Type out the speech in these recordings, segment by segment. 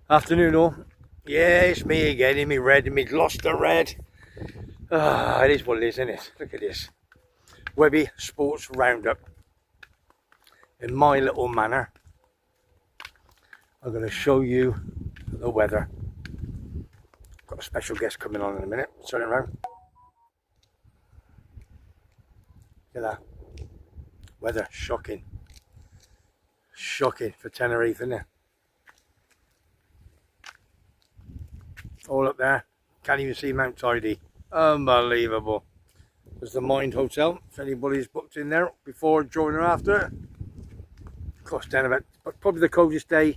Afternoon all. Yeah, it's me again in me red and me Gloucester red. It is what it is, isn't it? Look at this. Webby Sports Roundup. In my little manner, I'm going to show you the weather. Got a special guest coming on in a minute. Turn it around. Look at that. Weather, shocking. Shocking for Tenerife, isn't it? All up there. Can't even see Mount Tidy. Unbelievable. There's the Mind Hotel. If anybody's booked in there before, during or after. Cost down about, probably the coldest day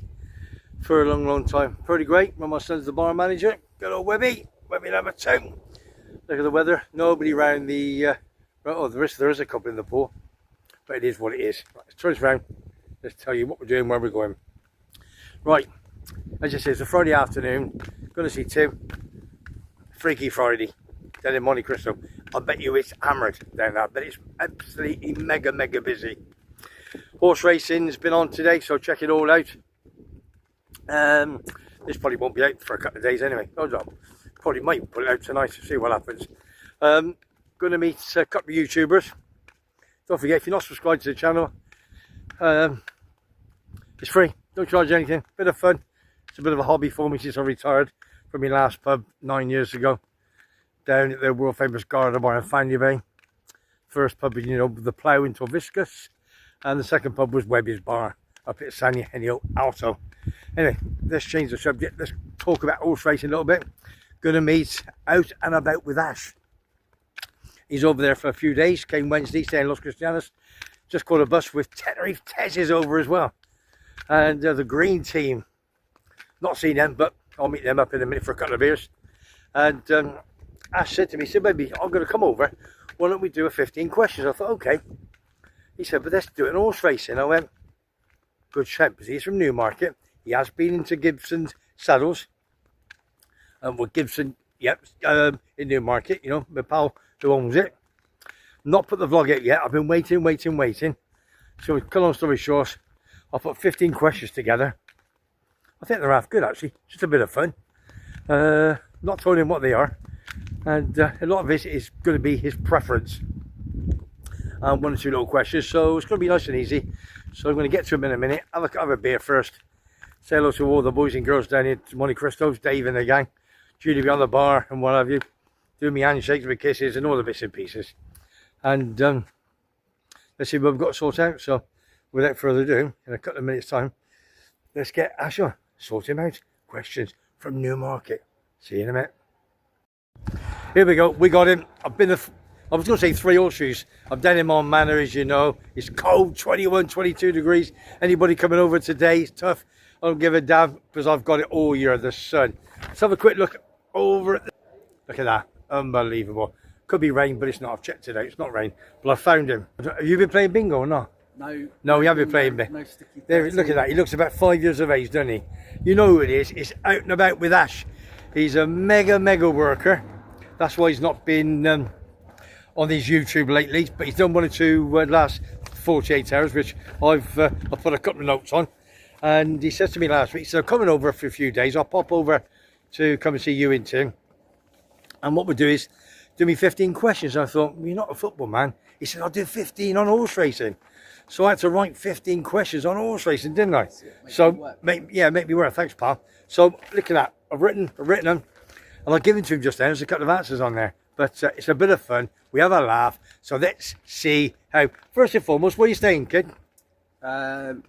for a long time. Pretty great. When my son's the bar manager. Good old Webby. Webby number 2. Look at the weather. Nobody around the... oh, there is a couple in the pool. But it is what it is. Right, let's turn this round. Let's tell you what we're doing, where we're going. Right. As I say, it's a Friday afternoon. Going to see Tim. Freaky Friday. Down in Monte Cristo. I bet you it's hammered down there. But it's absolutely mega busy. Horse racing's been on today, so check it all out. This probably won't be out for a couple of days anyway. Hold on. Probably might put it out tonight to see what happens. Going to meet a couple of YouTubers. Don't forget, if you're not subscribed to the channel, it's free. Don't charge anything. Bit of fun. It's a bit of a hobby for me since I retired from my last pub 9 years ago. Down at the world famous Garda Bar in Fanny Bay. First pub, you know, the Plough in Torviscus. And the second pub was Webby's Bar up at San Eugenio Alto. Anyway, let's change the subject. Let's talk about horse racing a little bit. Going to meet Out and About with Ash. He's over there for a few days. Came Wednesday, staying in Los Cristianos. Just caught a bus with Tenerife Tez is over as well. And the green team. Not seen them, but I'll meet them up in a minute for a couple of beers. And Ash said to me, he said, "Baby, I'm going to come over. Why don't we do a 15 questions?" I thought, okay. He said, "But let's do it in horse racing." I went, good shout, because he's from Newmarket. He has been into Gibson's saddles. Well, Gibson, yep, in Newmarket, you know, my pal who owns it. Not put the vlog out yet. I've been waiting. So, cut long story short, I put 15 questions together. I think they're half good, actually. Just a bit of fun. Not telling him what they are. And a lot of this is going to be his preference. One or two little questions. So, it's going to be nice and easy. So, I'm going to get to him in a minute. Have a beer first. Say hello to all the boys and girls down here at Monte Cristo's, Dave and the gang. Julie be on the bar and what have you. Do me handshakes, me kisses and all the bits and pieces. And let's see what we've got to sort out. So without further ado, in a couple of minutes time, let's get Ash on. Sort him out. Questions from Newmarket. See you in a minute. Here we go. We got him. I was going to say 3 horseshoes. I'm down in my manor, as you know. It's cold, 21, 22 degrees. Anybody coming over today, it's tough. I don't give a damn because I've got it all year, the sun. Let's have a quick look over at look at that. Unbelievable. Could be rain, but it's not. I've checked it out. It's not rain. But I found him. Have you been playing bingo or not? No, we haven't been playing bingo. No there, look at that. He looks about 5 years of age, doesn't he? You know who it is. It's Out and About with Ash. He's a mega worker. That's why he's not been on his YouTube lately. But he's done one or two last 48 hours, which I've put a couple of notes on. And he said to me last week, so I'm coming over for a few days. I'll pop over to come and see you in Tim. And what we'll do is do me 15 questions. I thought, well, you're not a football man. He said, I'll do 15 on horse racing. So I had to write 15 questions on horse racing, didn't I? So, make me work. Thanks, pal. So, look at that. I've written them. And I've given to him just then. There's a couple of answers on there. But it's a bit of fun. We have a laugh. So, let's see how. First and foremost, where are you staying, kid?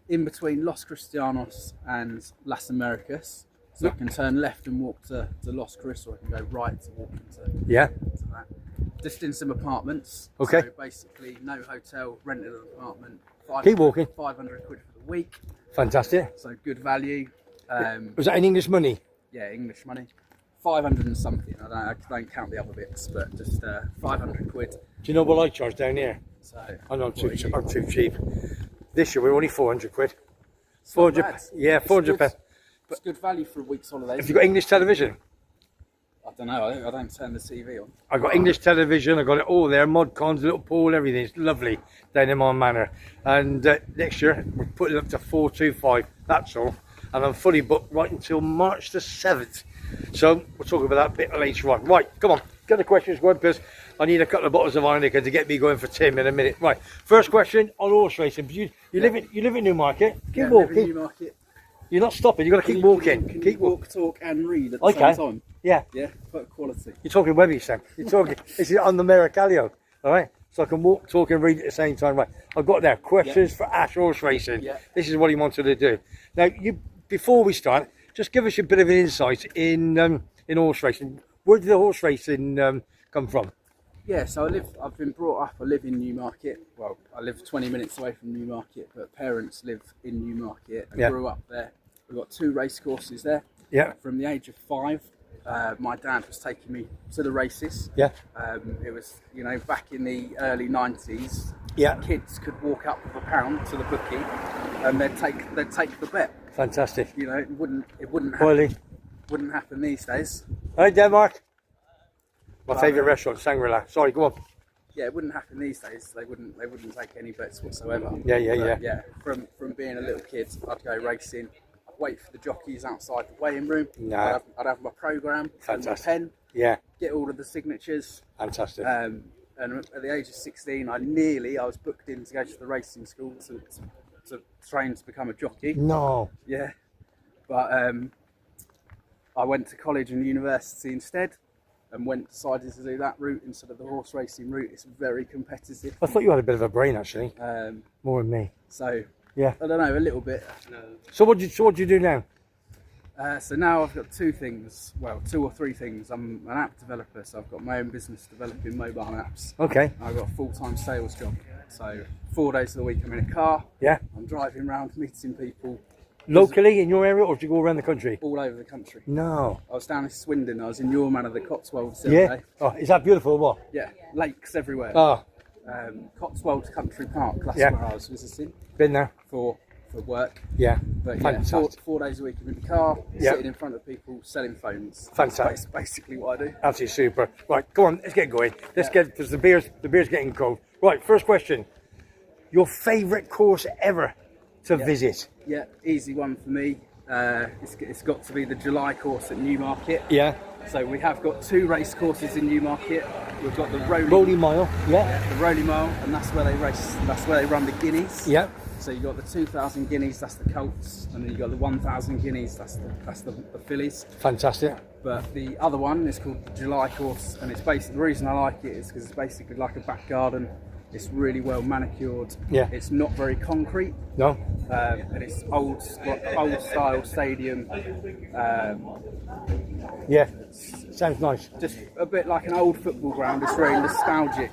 In between Los Cristianos and Las Americas. So I can turn left and walk to Los Cris, or I can go right to walk into that. Just in some apartments. Okay. So basically, no hotel, rented an apartment. Keep walking. 500 quid for the week. Fantastic. So good value. Was that in English money? Yeah, English money. 500 and something. I don't count the other bits, but just 500 quid. Do you know what I charge down here? So I'm too cheap. This year we're only 400 quid. 400. Yeah, 400 pounds. It's good value for a week's holiday. Have you got English television? I don't know. I don't turn the TV on. I got English television. I got it all there. Mod cons, little pool, everything. It's lovely down in my manor. And next year we're putting it up to 425. That's all. and I'm fully booked right until March the 7th. So we'll talk about that a bit later on. Right, come on, get the questions going, because I need a couple of bottles of Heineken to get me going for Tim in a minute. Right, first question on horse racing. You live in Newmarket. Keep walking. Live in Newmarket. You're not stopping. You've got to keep walking. Can keep you walk, talk, and read at the same time? Yeah. Yeah, but quality. You're talking WEBBY'S, Sam. You're talking. This is on the Mericalio. All right. So I can walk, talk, and read at the same time. Right. I've got there questions for Ash horse racing. Yeah. This is what he wanted to do. Now, before we start, just give us a bit of an insight in horse racing. Where did the horse racing come from? Yeah, so I've been brought up, I live in Newmarket. Well, I live 20 minutes away from Newmarket, but parents live in Newmarket and grew up there. We've got 2 race courses there. Yeah. From the age of 5, my dad was taking me to the races. Yeah. It was, back in the early 90s. Yeah. Kids could walk up with £1 to the bookie and they'd take the bet. Fantastic. It wouldn't happen these days. Hi, Denmark. My favourite restaurant, Shangri-La. Sorry, go on. Yeah, it wouldn't happen these days. They wouldn't take any bets whatsoever. Yeah. From being a little kid, I'd go racing. I'd wait for the jockeys outside the weighing room. No. I'd have my programme and my pen. Yeah. Get all of the signatures. Fantastic. And at the age of 16, I was booked in to go to the racing school to train to become a jockey. No. Yeah. But I went to college and university instead. And decided to do that route instead of the horse racing route. It's very competitive. I thought you had a bit of a brain, actually. More than me. So, yeah. I don't know, a little bit. So what do you do now? So now I've got 2 or 3 things. I'm an app developer, so I've got my own business developing mobile apps. Okay. I've got a full-time sales job. So 4 days of the week I'm in a car. Yeah. I'm driving around meeting people. Locally in your area, or do you go around the country? All over the country. No. I was down in Swindon. I was in your man of the Cotswolds the other day. Oh, is that beautiful or what? Yeah, lakes everywhere. Oh. Cotswolds Country Park, that's where I was visiting. Been there. For work. Yeah. But fantastic. 4 days a week I'm in the car, sitting in front of people, selling phones. Fantastic. That's basically what I do. Absolutely super. Right, come on, let's get going. Let's get, because the beer's getting cold. Right, first question. Your favourite course ever to visit? Yeah, easy one for me. It's got to be the July course at Newmarket. Yeah. So we have got 2 race courses in Newmarket. We've got the Rolly Mile. Yeah. The Rolly Mile, and that's where they race. That's where they run the guineas. Yeah. So you got the 2,000 guineas, that's the colts, and then you got the 1,000 guineas, that's the fillies. Fantastic. But the other one is called the July course, and it's basically, the reason I like it is because it's basically like a back garden. It's really well manicured. Yeah. It's not very concrete. No. And it's old style stadium. Yeah. Sounds nice. Just a bit like an old football ground. It's very nostalgic.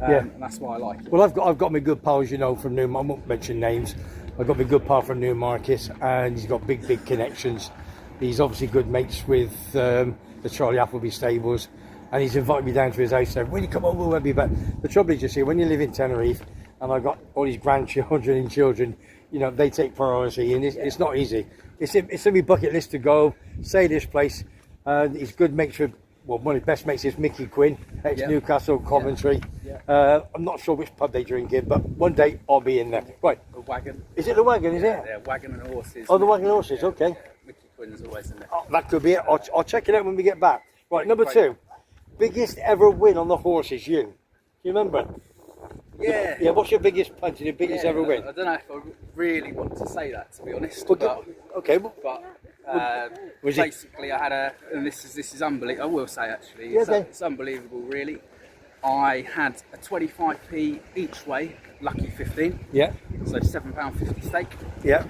And that's why I like it. Well, I've got my good pals, from Newmarket. I won't mention names. I've got my good pal from Newmarket, and he's got big connections. He's obviously good mates with the Charlie Appleby stables. And he's invited me down to his house. So when you come over, Webby, but the trouble is, you see, when you live in Tenerife, and I've got all these grandchildren and children, they take priority, and it's not easy. It's on my bucket list to go, say this place. He's good mates with, well, one of his best mates is Mickey Quinn, ex-Newcastle, Coventry. Yeah. I'm not sure which pub they drink in, but one day I'll be in there. Right. The Wagon. Is it the Wagon, is it? Yeah, Wagon and Horses. Oh, the Wagon and Horses, okay. Mickey Quinn's always in there. Oh, that could be it. I'll check it out when we get back. Right, number 2. Biggest ever win on the horses, you? Do you remember? Yeah. Yeah, what's your biggest punch and your biggest ever win? I don't know if I really want to say that, to be honest. Okay. Basically, I had and this is unbelievable. I will say, actually, it's unbelievable, really. I had a 25p each way, lucky 15. Yeah. So £7.50 stake. Yeah.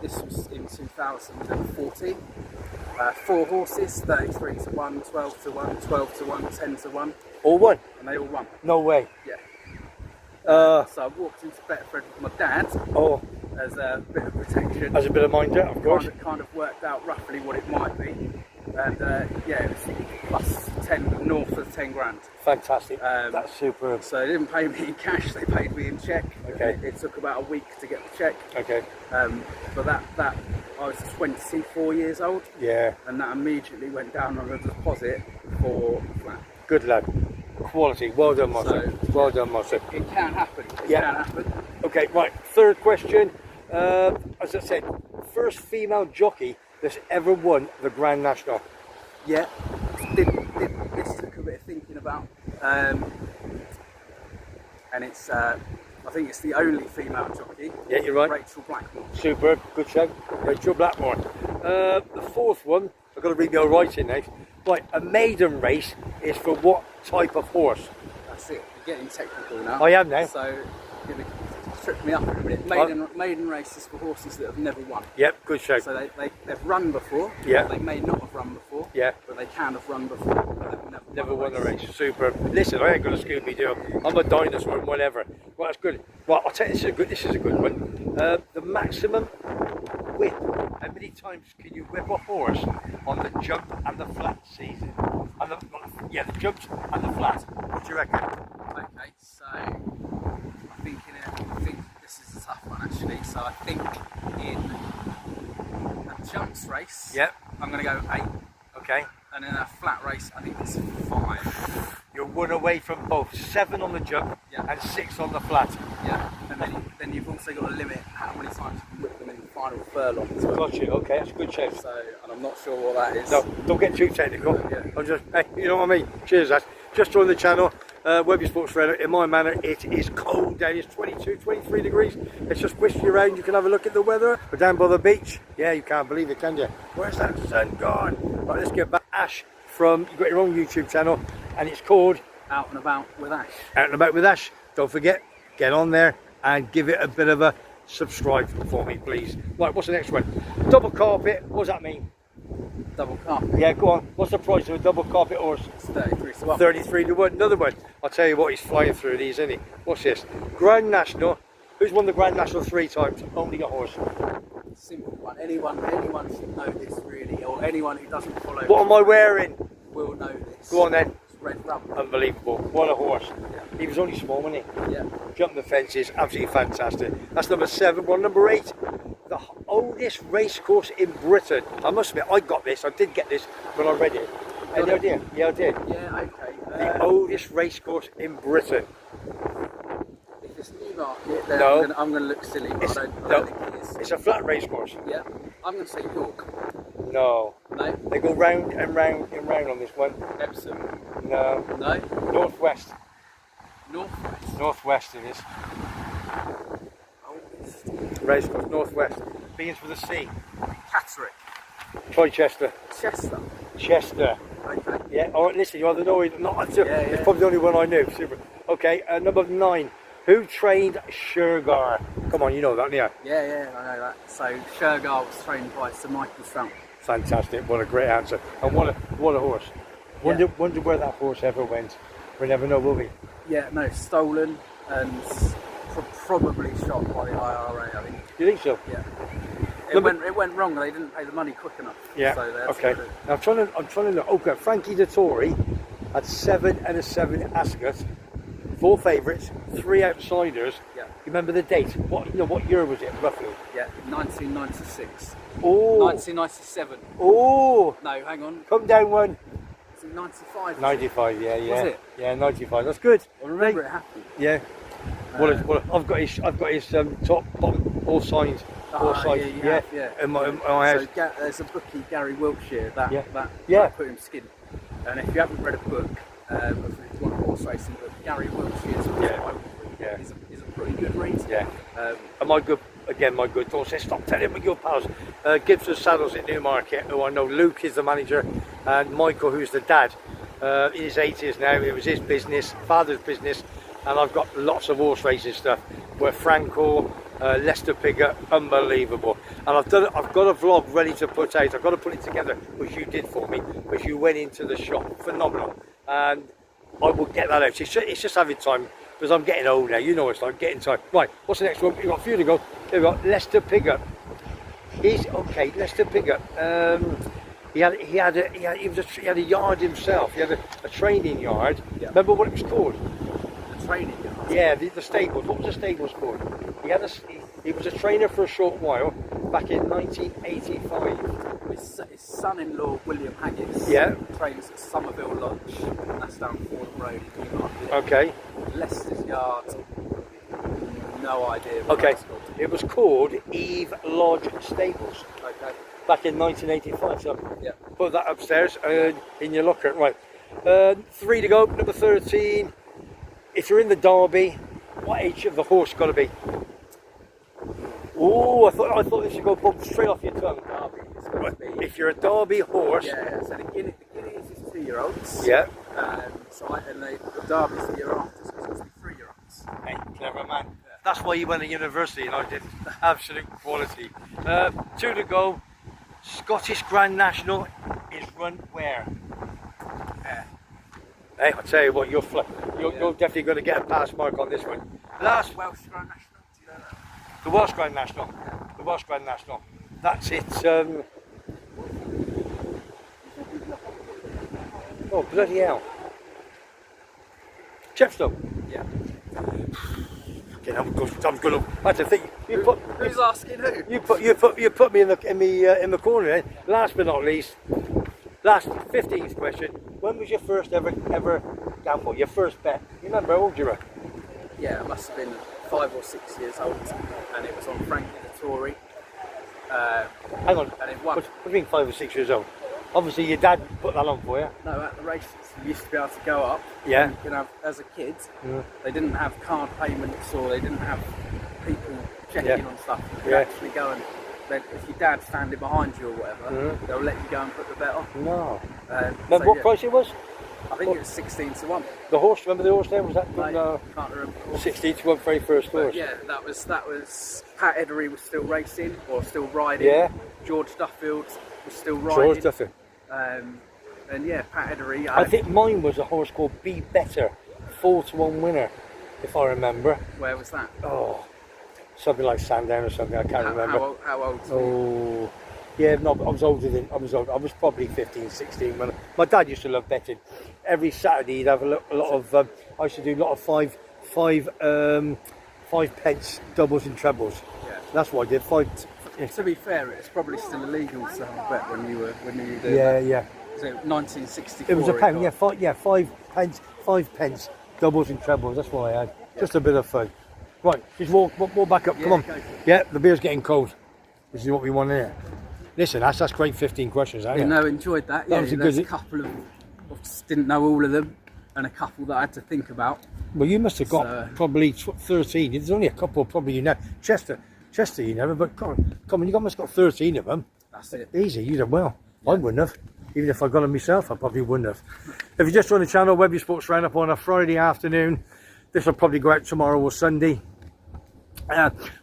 This was in 2014. 4 horses, 33 to 1, 12 to 1, 12 to 1, 10 to 1. All won? And they all won. No way. Yeah. So I walked into Betfred with my dad. Oh. As a bit of protection. As a bit of minder, of course. Kind of worked out roughly what it might be. And it was plus 10, north of 10 grand. Fantastic. That's super. So they didn't pay me in cash, they paid me in cheque. Okay. It took about a week to get the cheque. Okay. But that I was 24 years old. Yeah. And that immediately went down on a deposit for flat. Good lad. Quality. Well done, Master. Well done, Master. It can happen. It can happen. Okay, right. Third question. As I said, first female jockey that's ever won the Grand National. Yeah, this took a bit of thinking about, and it's I think it's the only female jockey. Yeah, you're right. Rachel Blackmore. Superb, good show. Rachel Blackmore. The fourth one, I've got to read my writing now. Right, a maiden race is for what type of horse? That's it. You're getting technical now. I am now. So you're going to trip me up in a minute. Maiden races for horses that have never won. Yep, good show. So they've run before. Yeah. They may not have run before. Yeah. But they can have run before. But they've Never won a race. Superb. Listen, I ain't got a Scooby-Doo. I'm a dinosaur and whatever. Right, that's good. Right, I'll tell you, this is a good one. The maximum whip. How many times can you whip a horse on the jump and the flat season? And the jumps and the flat. What do you reckon? Okay, so I think this is a tough one actually. So I think in a jumps race, Yep. I'm going to go 8. Okay. And in a flat race, I think it's 5. You're 1 away from both. 7 on the jump and 6 on the flat. Yeah. And then you've also got to limit how many times you can whip them in the final furlong as well. Got you. Okay, that's a good show. So, and I'm not sure what that is. No, don't get too technical. Yeah. I'm just, hey, you know what I mean? Cheers, lads. Just joined the channel. Webby Sports Radio. In my manner, it is cold down. It's 22, 23 degrees. It's just whisky around. You can have a look at the weather. We're down by the beach. Yeah, you can't believe it, can you? Where's that sun gone? Right, let's get back. Ash from, you've got your own YouTube channel, and it's called Out and About with Ash. Out and About with Ash. Don't forget, get on there and give it a bit of a subscribe for me, please. Right, what's the next one? Double carpet. What does that mean? Double carpet. Yeah, go on. What's the price of a double carpet horse? It's 33 to 1. 33 to 1. Another one. I'll tell you what, he's flying through these, isn't he? What's this? Grand National. Who's won the Grand National 3 times? Only a horse. Simple one. Anyone should know this really, or anyone who doesn't follow. What am I wearing? Will know this. Go on then. It's Red Rum. Unbelievable. What a horse. Yeah. He was only small, wasn't he? Yeah. Jumping the fences, absolutely fantastic. That's number 7. Well, number 8. The oldest race course in Britain. I must admit, I got this. I did get this when I read it. Any idea? Yeah, I did. Yeah, okay. The oldest race course in Britain. If it's Newmarket, then No. I'm going to look silly, but I don't think it is. It's a flat race course. Yeah. I'm going to say York. No. No. They go round and round and round on this one. Epsom. No. No. Northwest. Northwest. Northwest it is. Oldest. Race course, Northwest. Begins with a C. Catterick. Chichester. Chester. Chester. Okay. Yeah, alright, listen, you either know it or not. It's yeah. probably the only one I knew. Super. Okay, number 9. Who trained Shergar? Come on, you know that, yeah. Yeah, I know that. So Shergar was trained by Sir Michael Strump. Fantastic, what a great answer. And what a horse. Wonder where that horse ever went. We'll never know, will we? Yeah, no, stolen and probably shot by the IRA, I think. Do you think so? Yeah. It went wrong. They didn't pay the money quick enough. Yeah. So Okay. Now I'm trying to look. Okay, Frankie Dettori had 7 and a 7 Ascot, 4 favourites, 3 outsiders. Yeah. You remember the date? What year was it roughly? Yeah, 1996. Oh. 1997. Oh. No, hang on. Come down one. Was it 95? 95. Yeah. Was it? Yeah, 95. That's good. I remember it happened. Yeah. I've got his top, bottom, all signs. All sides. Yeah. In my house. So there's a book in Gary Wiltshire that put him skin. And if you haven't read a book, if you want a horse racing book, Gary Wilshire's is a pretty good read. Yeah. And my good thoughts say, stop telling me your pals. Gibson Saddles at Newmarket, who I know Luke is the manager, and Michael, who's the dad, in his 80s now. It was his business, father's business, and I've got lots of horse racing stuff where Franco, Lester Pigott, unbelievable. And I've got a vlog ready to put out. I've got to put it together, which you did for me, which you went into the shop, phenomenal. And I will get that out. It's just having time, because I'm getting old now. You know, it's like getting time. Right, what's the next one? We've got a few to go. Here we've got Lester Pigott. Lester Pigott. He had a yard himself. He had a training yard. Yeah. Remember what it was called? The training yard. Yeah, the stables. What was the stables called? He was a trainer for a short while back in 1985. His son-in-law William Haggis trains at Somerville Lodge, and that's down Fordham Road in Newmarket. Okay. Leicester's Yard, no idea. Okay. It was called Eve Lodge Stables. Okay. Back in 1985. So Yeah. put that upstairs in your locker. Right. 3 to go. Number 13. If you're in the Derby, what age of the horse got to be? Oh, I thought this should go bump straight off your tongue. Derby is going to be. If you're a Derby horse. Yeah. So the Guineas is 2-year-olds. Yeah. The Derby's the year after, so it's going to be 3-year-olds. Hey, clever man. Yeah. That's why you went to university and I did. Absolute quality. 2 to go. Scottish Grand National is run where? Hey, I'll tell you what, you're definitely going to get a pass mark on this one. Last Welsh Grand National, do you know that? The Welsh Grand National. Yeah. The Welsh Grand National. That's it. Oh, bloody hell. Chepstow. Yeah. Okay, I'm going to. I had to think. Who's asking who? You put me in the corner. Then. Last but not least, last 15th question. When was your first ever gamble? Your first bet? You remember how old you were? Yeah, I must have been 5 or 6 years old, and it was on Frankie the Tory. Hang on. And it won. What do you mean 5 or 6 years old? Obviously, your dad put that on for you. No, at the races, you used to be able to go up. Yeah. You know, as a kid, they didn't have card payments or they didn't have people checking on stuff. You could actually go and, if your dad's standing behind you or whatever, they'll let you go and put the bet on. No. Remember what price it was? I think it was 16 to 1. The horse, remember the horse there? Was that? No, can't remember. 16 to 1 very first horse. Yeah, that was Pat Edery was still racing or still riding. Yeah. George Duffield was still riding. George Duffield. And yeah, Pat Edery. I think mine was a horse called Be Better, 4 to 1 winner, if I remember. Where was that? Oh, something like Sandown or something. I can't remember. How old? Oh, yeah, no, I was older than I was. I was probably 15, 16 when my dad used to love betting. Every Saturday he'd have a lot of. I used to do a lot of five pence doubles and trebles. Yeah. That's what I did. To be fair, it's probably still illegal to have a bet when you were doing that. Yeah. So 1964. It was a pound. Yeah, 5 pence doubles and trebles. That's what I had. Yeah. Just a bit of fun. Right, just walk back up. Come on. Yeah, the beer's getting cold. This is what we want here. Listen, that's great. 15 questions. No, enjoyed that. Yeah, there's a couple of didn't know all of them, and a couple that I had to think about. Well, you must have got probably 13. There's only a couple probably you know. Chester, you never. But come on, you must have got 13 of them. That's it. Easy. You did well. Yeah. I wouldn't have. Even if I got them myself, I probably wouldn't have. If you just joined the channel, WEBBY'S Sports Roundup on a Friday afternoon. This will probably go out tomorrow or Sunday.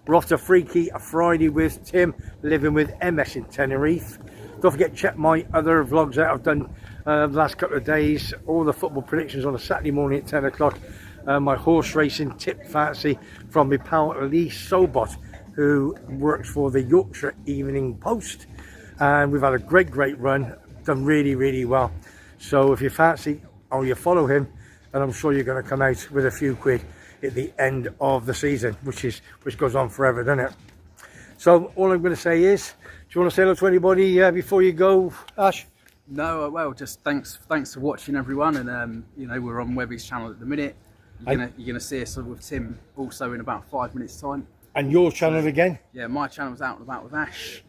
We're off to Freaky Friday with Tim, living with MS in Tenerife. Don't forget to check my other vlogs out I've done the last couple of days. All the football predictions on a Saturday morning at 10 o'clock. My horse racing tip fancy from my pal Lee Sobot, who works for the Yorkshire Evening Post. And we've had a great run. Done really well. So if you fancy or you follow him, and I'm sure you're going to come out with a few quid at the end of the season, which goes on forever, doesn't it? So all I'm going to say is, do you want to say hello to anybody before you go, Ash? No, well, just thanks for watching, everyone. And you know, we're on WEBBY'S channel at the minute. You're gonna see us with Tim also in about 5 minutes time. And your channel again? Yeah, my channel's Out and About with Ash.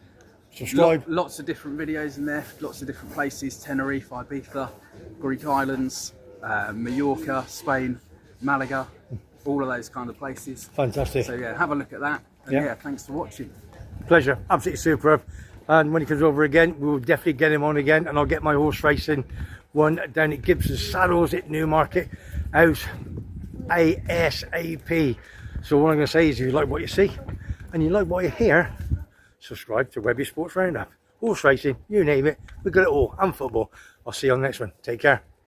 Subscribe. Lots of different videos in there, lots of different places: Tenerife, Ibiza, Greek islands, Mallorca, Spain, Malaga, all of those kind of places. Fantastic. So yeah, have a look at that. And yeah, thanks for watching. Pleasure, absolutely superb. And when he comes over again, we will definitely get him on again, and I'll get my horse racing one down at Gibson's Saddles at Newmarket out ASAP. So what I'm going to say is, if you like what you see and you like what you hear, subscribe to WEBBY'S Sports Roundup. Horse racing, you name it, we've got it all, and football. I'll see you on the next one. Take care.